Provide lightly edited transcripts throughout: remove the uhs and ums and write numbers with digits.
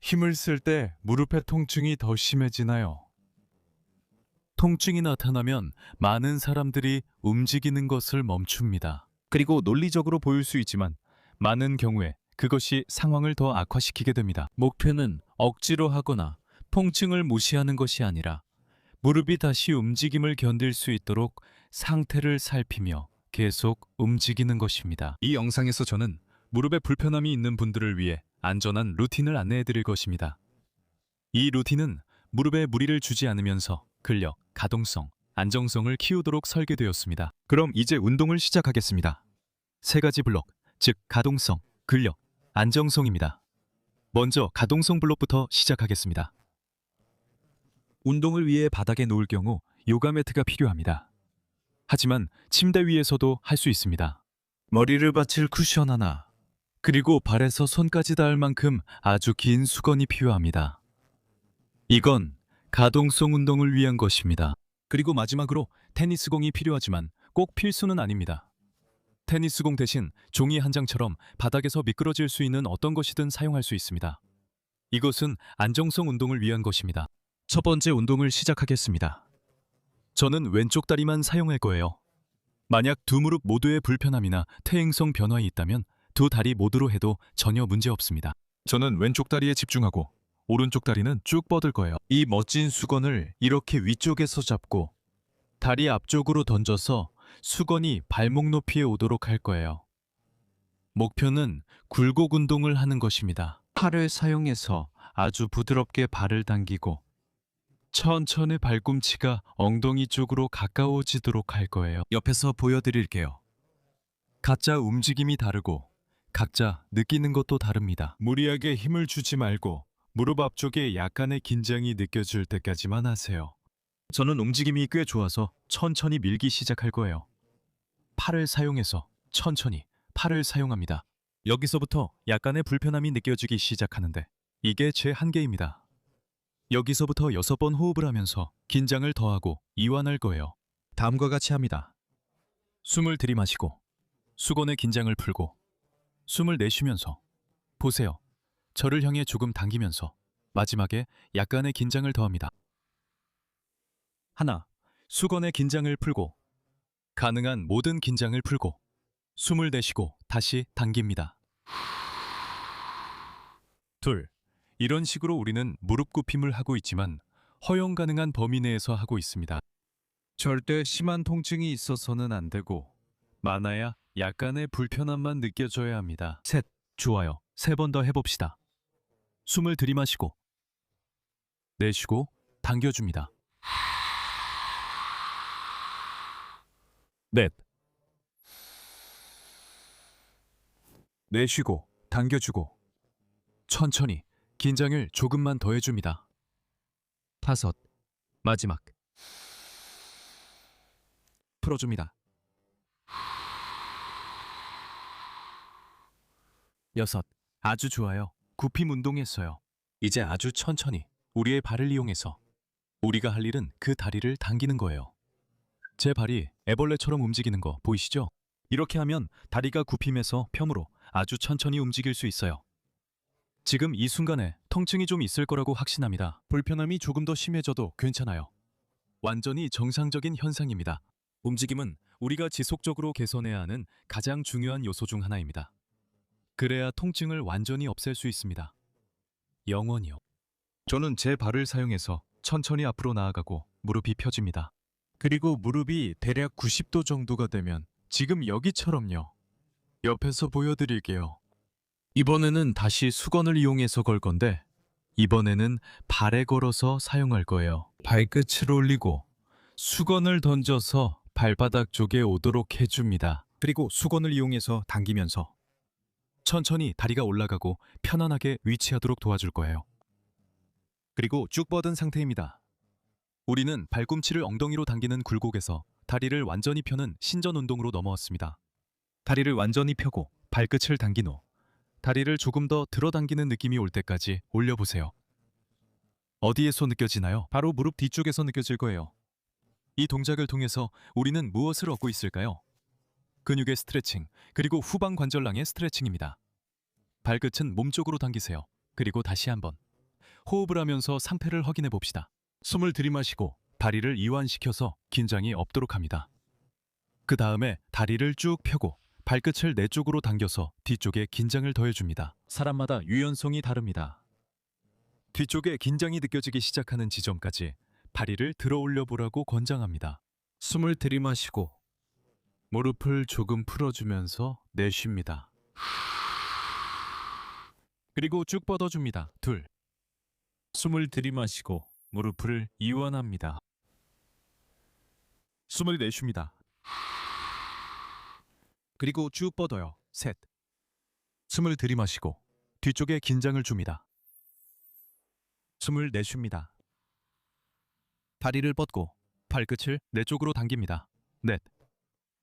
힘을 쓸 때 무릎의 통증이 더 심해지나요? 통증이 나타나면 많은 사람들이 움직이는 것을 멈춥니다. 그리고 논리적으로 보일 수 있지만 많은 경우에 그것이 상황을 더 악화시키게 됩니다. 목표는 억지로 하거나 통증을 무시하는 것이 아니라 무릎이 다시 움직임을 견딜 수 있도록 상태를 살피며 계속 움직이는 것입니다. 이 영상에서 저는 무릎에 불편함이 있는 분들을 위해 안전한 루틴을 안내해 드릴 것입니다. 이 루틴은 무릎에 무리를 주지 않으면서 근력, 가동성, 안정성을 키우도록 설계되었습니다. 그럼 이제 운동을 시작하겠습니다. 세 가지 블록, 즉 가동성, 근력, 안정성입니다. 먼저 가동성 블록부터 시작하겠습니다. 운동을 위해 바닥에 놓을 경우 요가 매트가 필요합니다. 하지만 침대 위에서도 할 수 있습니다. 머리를 받칠 쿠션 하나, 그리고 발에서 손까지 닿을 만큼 아주 긴 수건이 필요합니다. 이건 가동성 운동을 위한 것입니다. 그리고 마지막으로 테니스공이 필요하지만 꼭 필수는 아닙니다. 테니스공 대신 종이 한 장처럼 바닥에서 미끄러질 수 있는 어떤 것이든 사용할 수 있습니다. 이것은 안정성 운동을 위한 것입니다. 첫 번째 운동을 시작하겠습니다. 저는 왼쪽 다리만 사용할 거예요. 만약 두 무릎 모두의 불편함이나 퇴행성 변화가 있다면 두 다리 모두로 해도 전혀 문제 없습니다. 저는 왼쪽 다리에 집중하고 오른쪽 다리는 쭉 뻗을 거예요. 이 멋진 수건을 이렇게 위쪽에서 잡고 다리 앞쪽으로 던져서 수건이 발목 높이에 오도록 할 거예요. 목표는 굴곡 운동을 하는 것입니다. 팔을 사용해서 아주 부드럽게 발을 당기고 천천히 발꿈치가 엉덩이 쪽으로 가까워지도록 할 거예요. 옆에서 보여드릴게요. 각자 움직임이 다르고 각자 느끼는 것도 다릅니다. 무리하게 힘을 주지 말고 무릎 앞쪽에 약간의 긴장이 느껴질 때까지만 하세요. 저는 움직임이 꽤 좋아서 천천히 밀기 시작할 거예요. 팔을 사용해서 천천히 팔을 사용합니다. 여기서부터 약간의 불편함이 느껴지기 시작하는데 이게 제 한계입니다. 여기서부터 6번 호흡을 하면서 긴장을 더하고 이완할 거예요. 다음과 같이 합니다. 숨을 들이마시고 수건의 긴장을 풀고 숨을 내쉬면서 보세요. 저를 향해 조금 당기면서 마지막에 약간의 긴장을 더합니다. 하나, 수건의 긴장을 풀고 가능한 모든 긴장을 풀고 숨을 내쉬고 다시 당깁니다. 둘, 이런 식으로 우리는 무릎 굽힘을 하고 있지만 허용 가능한 범위 내에서 하고 있습니다. 절대 심한 통증이 있어서는 안 되고 많아야 약간의 불편함만 느껴져야 합니다. 셋, 좋아요. 3번 더 해봅시다. 숨을 들이마시고 내쉬고 당겨줍니다. 넷, 내쉬고 당겨주고 천천히 긴장을 조금만 더 해줍니다. 다섯, 마지막 풀어줍니다. 여섯, 아주 좋아요. 굽힘 운동했어요. 이제 아주 천천히 우리의 발을 이용해서 우리가 할 일은 그 다리를 당기는 거예요. 제 발이 애벌레처럼 움직이는 거 보이시죠? 이렇게 하면 다리가 굽힘해서 펴으로 아주 천천히 움직일 수 있어요. 지금 이 순간에 통증이 좀 있을 거라고 확신합니다. 불편함이 조금 더 심해져도 괜찮아요. 완전히 정상적인 현상입니다. 움직임은 우리가 지속적으로 개선해야 하는 가장 중요한 요소 중 하나입니다. 그래야 통증을 완전히 없앨 수 있습니다. 영원히요. 저는 제 발을 사용해서 천천히 앞으로 나아가고 무릎이 펴집니다. 그리고 무릎이 대략 90도 정도가 되면 지금 여기처럼요. 옆에서 보여드릴게요. 이번에는 다시 수건을 이용해서 걸 건데 이번에는 발에 걸어서 사용할 거예요. 발끝을 올리고 수건을 던져서 발바닥 쪽에 오도록 해줍니다. 그리고 수건을 이용해서 당기면서 천천히 다리가 올라가고 편안하게 위치하도록 도와줄 거예요. 그리고 쭉 뻗은 상태입니다. 우리는 발꿈치를 엉덩이로 당기는 굴곡에서 다리를 완전히 펴는 신전 운동으로 넘어왔습니다. 다리를 완전히 펴고 발끝을 당긴 후 다리를 조금 더 들어 당기는 느낌이 올 때까지 올려보세요. 어디에서 느껴지나요? 바로 무릎 뒤쪽에서 느껴질 거예요. 이 동작을 통해서 우리는 무엇을 얻고 있을까요? 근육의 스트레칭, 그리고 후방 관절랑의 스트레칭입니다. 발끝은 몸쪽으로 당기세요. 그리고 다시 한번. 호흡을 하면서 상태를 확인해 봅시다. 숨을 들이마시고 다리를 이완시켜서 긴장이 없도록 합니다. 그 다음에 다리를 쭉 펴고 발끝을 내 쪽으로 당겨서 뒤쪽에 긴장을 더해줍니다. 사람마다 유연성이 다릅니다. 뒤쪽에 긴장이 느껴지기 시작하는 지점까지 다리를 들어 올려 보라고 권장합니다. 숨을 들이마시고 무릎을 조금 풀어주면서 내쉽니다. 그리고 쭉 뻗어줍니다. 둘. 숨을 들이마시고 무릎을 이완합니다. 숨을 내쉽니다. 그리고 쭉 뻗어요. 셋. 숨을 들이마시고 뒤쪽에 긴장을 줍니다. 숨을 내쉽니다. 다리를 뻗고 발끝을 내 쪽으로 당깁니다. 넷.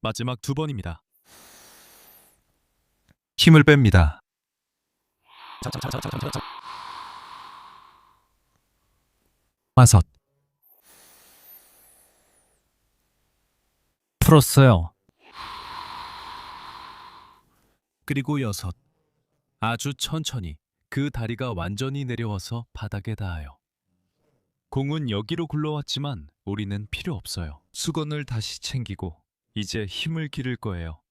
마지막 2번입니다. 힘을 뺍니다. 다섯. 풀었어요. 그리고 여섯. 아주 천천히 그 다리가 완전히 내려와서 바닥에 닿아요. 공은 여기로 굴러왔지만 우리는 필요 없어요. 수건을 다시 챙기고 이제 힘을 기를 거예요.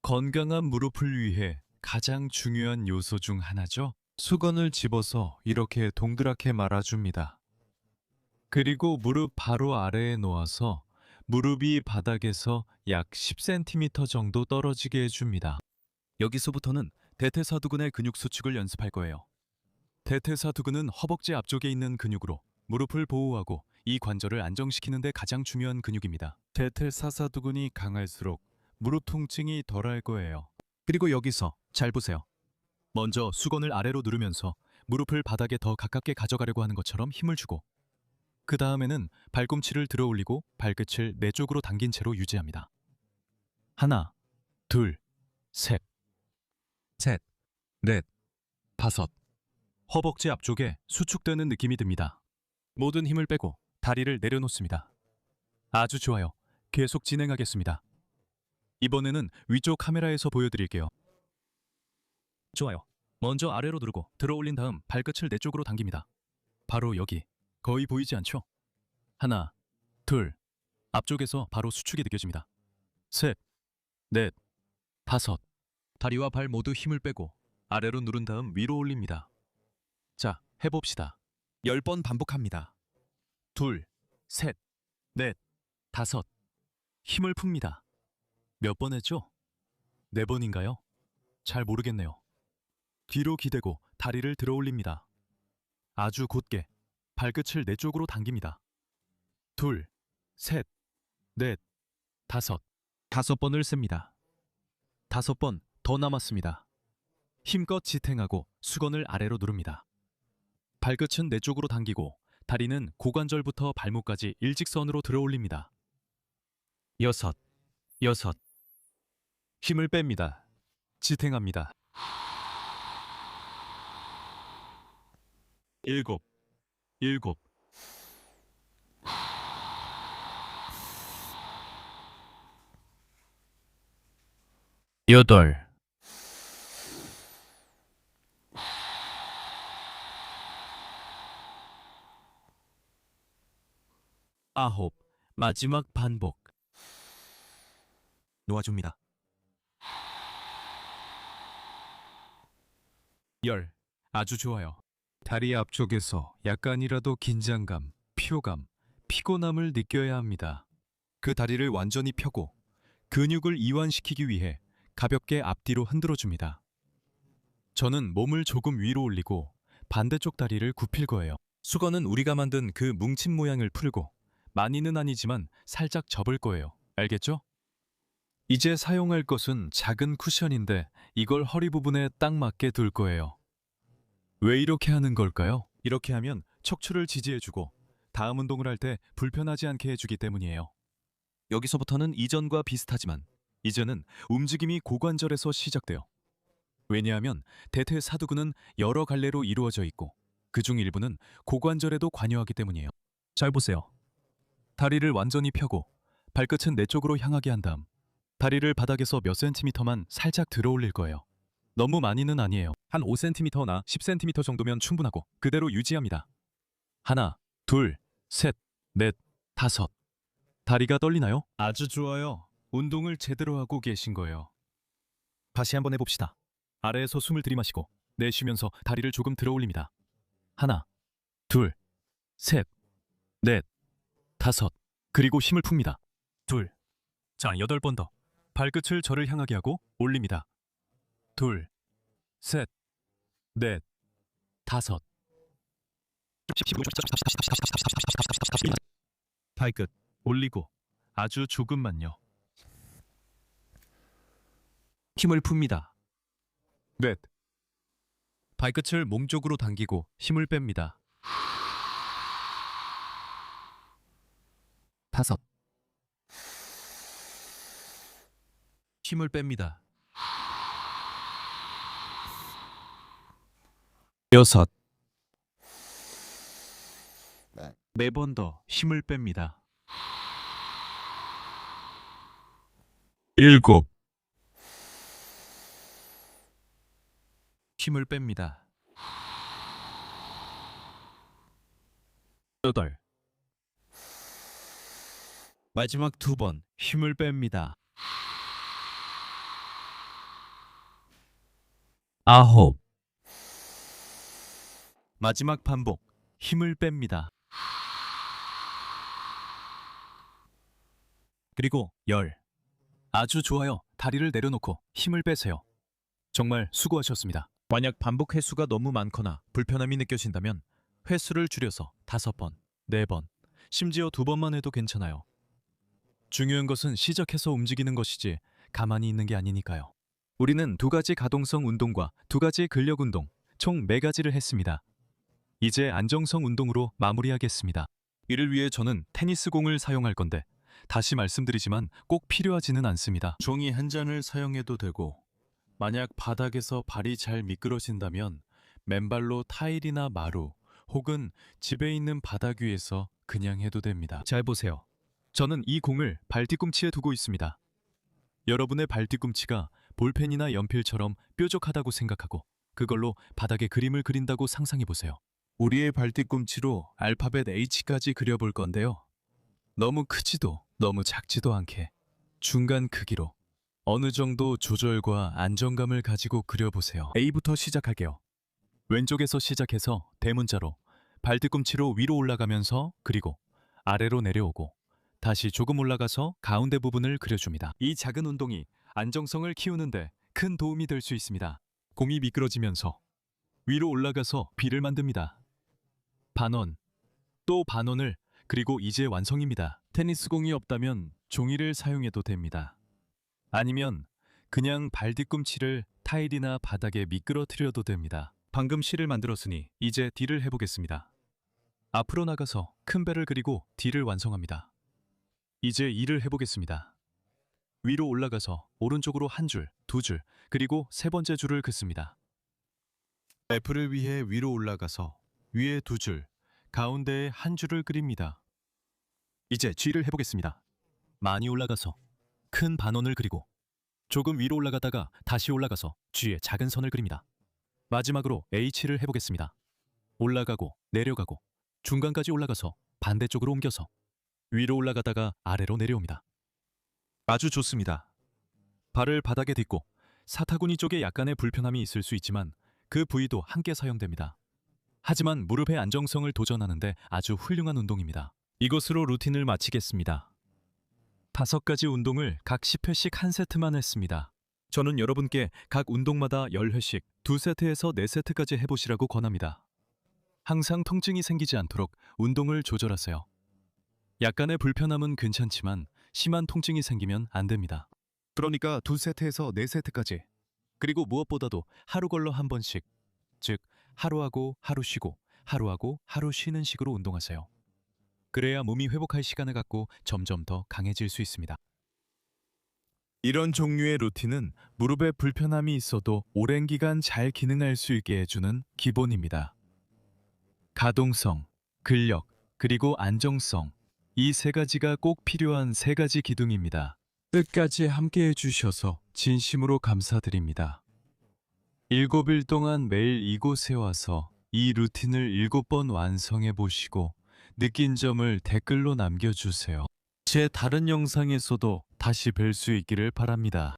건강한 무릎을 위해 가장 중요한 요소 중 하나죠. 수건을 집어서 이렇게 동그랗게 말아줍니다. 그리고 무릎 바로 아래에 놓아서 무릎이 바닥에서 약 10cm 정도 떨어지게 해줍니다. 여기서부터는 대퇴사두근의 근육 수축을 연습할 거예요. 대퇴사두근은 허벅지 앞쪽에 있는 근육으로 무릎을 보호하고 이 관절을 안정시키는 데 가장 중요한 근육입니다. 대퇴사사두근이 강할수록 무릎 통증이 덜할 거예요. 그리고 여기서 잘 보세요. 먼저 수건을 아래로 누르면서 무릎을 바닥에 더 가깝게 가져가려고 하는 것처럼 힘을 주고 그 다음에는 발꿈치를 들어 올리고 발끝을 내 쪽으로 당긴 채로 유지합니다. 하나, 둘, 셋, 넷, 다섯. 허벅지 앞쪽에 수축되는 느낌이 듭니다. 모든 힘을 빼고 다리를 내려놓습니다. 아주 좋아요. 계속 진행하겠습니다. 이번에는 위쪽 카메라에서 보여드릴게요. 좋아요. 먼저 아래로 누르고 들어 올린 다음 발끝을 내 쪽으로 당깁니다. 바로 여기. 거의 보이지 않죠? 하나, 둘. 앞쪽에서 바로 수축이 느껴집니다. 셋, 넷, 다섯. 다리와 발 모두 힘을 빼고 아래로 누른 다음 위로 올립니다. 자, 해봅시다. 10번 반복합니다. 둘, 셋, 넷, 다섯. 힘을 풉니다. 몇 번 했죠? 4번인가요? 잘 모르겠네요. 뒤로 기대고 다리를 들어 올립니다. 아주 곧게 발끝을 내 쪽으로 당깁니다. 둘, 셋, 넷, 다섯. 5번을 셉니다. 5번 더 남았습니다. 힘껏 지탱하고 수건을 아래로 누릅니다. 발끝은 내 쪽으로 당기고 다리는 고관절부터 발목까지 일직선으로 들어 올립니다. 6. 힘을 뺍니다. 지탱합니다. 7. 8. 아홉. 마지막 반복. 놓아줍니다. 10. 아주 좋아요. 다리 앞쪽에서 약간이라도 긴장감, 피로감, 피곤함을 느껴야 합니다. 그 다리를 완전히 펴고 근육을 이완시키기 위해 가볍게 앞뒤로 흔들어줍니다. 저는 몸을 조금 위로 올리고 반대쪽 다리를 굽힐 거예요. 수건은 우리가 만든 그 뭉친 모양을 풀고 많이는 아니지만 살짝 접을 거예요. 알겠죠? 이제 사용할 것은 작은 쿠션인데 이걸 허리 부분에 딱 맞게 둘 거예요. 왜 이렇게 하는 걸까요? 이렇게 하면 척추를 지지해주고 다음 운동을 할 때 불편하지 않게 해주기 때문이에요. 여기서부터는 이전과 비슷하지만 이제는 움직임이 고관절에서 시작돼요. 왜냐하면 대퇴사두근은 여러 갈래로 이루어져 있고 그중 일부는 고관절에도 관여하기 때문이에요. 잘 보세요. 다리를 완전히 펴고 발끝은 내 쪽으로 향하게 한 다음 다리를 바닥에서 몇 센티미터만 살짝 들어 올릴 거예요. 너무 많이는 아니에요. 한 5cm나 10cm 정도면 충분하고 그대로 유지합니다. 하나, 둘, 셋, 넷, 다섯. 다리가 떨리나요? 아주 좋아요. 운동을 제대로 하고 계신 거예요. 다시 한번 해봅시다. 아래에서 숨을 들이마시고 내쉬면서 다리를 조금 들어 올립니다. 하나, 둘, 셋, 넷, 다섯. 그리고 힘을 풉니다. 둘. 자, 8번 더. 발끝을 저를 향하게 하고 올립니다. 둘, 셋, 넷, 다섯. 발끝 올리고 아주 조금만요. 힘을 풉니다. 넷. 발끝을 몸 쪽으로 당기고 힘을 뺍니다. 다섯. 힘을 뺍니다. 여섯. 4번 더 힘을 뺍니다. 일곱. 힘을 뺍니다. 여덟. 마지막 2번 힘을 뺍니다. 아홉. 마지막 반복 힘을 뺍니다. 그리고 10. 아주 좋아요. 다리를 내려놓고 힘을 빼세요. 정말 수고하셨습니다. 만약 반복 횟수가 너무 많거나 불편함이 느껴진다면 횟수를 줄여서 5번, 4번, 심지어 2번만 해도 괜찮아요. 중요한 것은 시작해서 움직이는 것이지 가만히 있는 게 아니니까요. 우리는 2가지 가동성 운동과 2가지 근력 운동, 총 4가지를 했습니다. 이제 안정성 운동으로 마무리하겠습니다. 이를 위해 저는 테니스 공을 사용할 건데 다시 말씀드리지만 꼭 필요하지는 않습니다. 종이 한 잔을 사용해도 되고 만약 바닥에서 발이 잘 미끄러진다면 맨발로 타일이나 마루 혹은 집에 있는 바닥 위에서 그냥 해도 됩니다. 잘 보세요. 저는 이 공을 발 뒤꿈치에 두고 있습니다. 여러분의 발 뒤꿈치가 볼펜이나 연필처럼 뾰족하다고 생각하고 그걸로 바닥에 그림을 그린다고 상상해 보세요. 우리의 발 뒤꿈치로 알파벳 H까지 그려볼 건데요. 너무 크지도 너무 작지도 않게 중간 크기로 어느 정도 조절과 안정감을 가지고 그려보세요. A부터 시작할게요. 왼쪽에서 시작해서 대문자로 발뒤꿈치로 위로 올라가면서 그리고 아래로 내려오고 다시 조금 올라가서 가운데 부분을 그려줍니다. 이 작은 운동이 안정성을 키우는데 큰 도움이 될 수 있습니다. 공이 미끄러지면서 위로 올라가서 비를 만듭니다. 반원, 또 반원을 그리고 이제 완성입니다. 테니스 공이 없다면 종이를 사용해도 됩니다. 아니면 그냥 발 뒤꿈치를 타일이나 바닥에 미끄러뜨려도 됩니다. 방금 실을 만들었으니 이제 D를 해보겠습니다. 앞으로 나가서 큰 배를 그리고 D를 완성합니다. 이제 E를 해보겠습니다. 위로 올라가서 오른쪽으로 한 줄, 2줄, 그리고 3번째 줄을 긋습니다. F를 위해 위로 올라가서 위에 2줄, 가운데에 한 줄을 그립니다. 이제 G를 해보겠습니다. 많이 올라가서 큰 반원을 그리고 조금 위로 올라가다가 다시 올라가서 G에 작은 선을 그립니다. 마지막으로 H를 해보겠습니다. 올라가고 내려가고 중간까지 올라가서 반대쪽으로 옮겨서 위로 올라가다가 아래로 내려옵니다. 아주 좋습니다. 발을 바닥에 딛고 사타구니 쪽에 약간의 불편함이 있을 수 있지만 그 부위도 함께 사용됩니다. 하지만 무릎의 안정성을 도전하는데 아주 훌륭한 운동입니다. 이것으로 루틴을 마치겠습니다. 5가지 운동을 각 10회씩 한 세트만 했습니다. 저는 여러분께 각 운동마다 10회씩 2세트에서 4세트까지 해보시라고 권합니다. 항상 통증이 생기지 않도록 운동을 조절하세요. 약간의 불편함은 괜찮지만 심한 통증이 생기면 안 됩니다. 그러니까 2세트에서 4세트까지. 그리고 무엇보다도 하루 걸러 한 번씩, 즉 하루하고 하루 쉬고 하루하고 하루 쉬는 식으로 운동하세요. 그래야 몸이 회복할 시간을 갖고 점점 더 강해질 수 있습니다. 이런 종류의 루틴은 무릎에 불편함이 있어도 오랜 기간 잘 기능할 수 있게 해주는 기본입니다. 가동성, 근력, 그리고 안정성, 이 3가지가 꼭 필요한 3가지 기둥입니다. 끝까지 함께 해주셔서 진심으로 감사드립니다. 7일 동안 매일 이곳에 와서 이 루틴을 7번 완성해 보시고 느낀 점을 댓글로 남겨주세요. 제 다른 영상에서도 다시 뵐 수 있기를 바랍니다.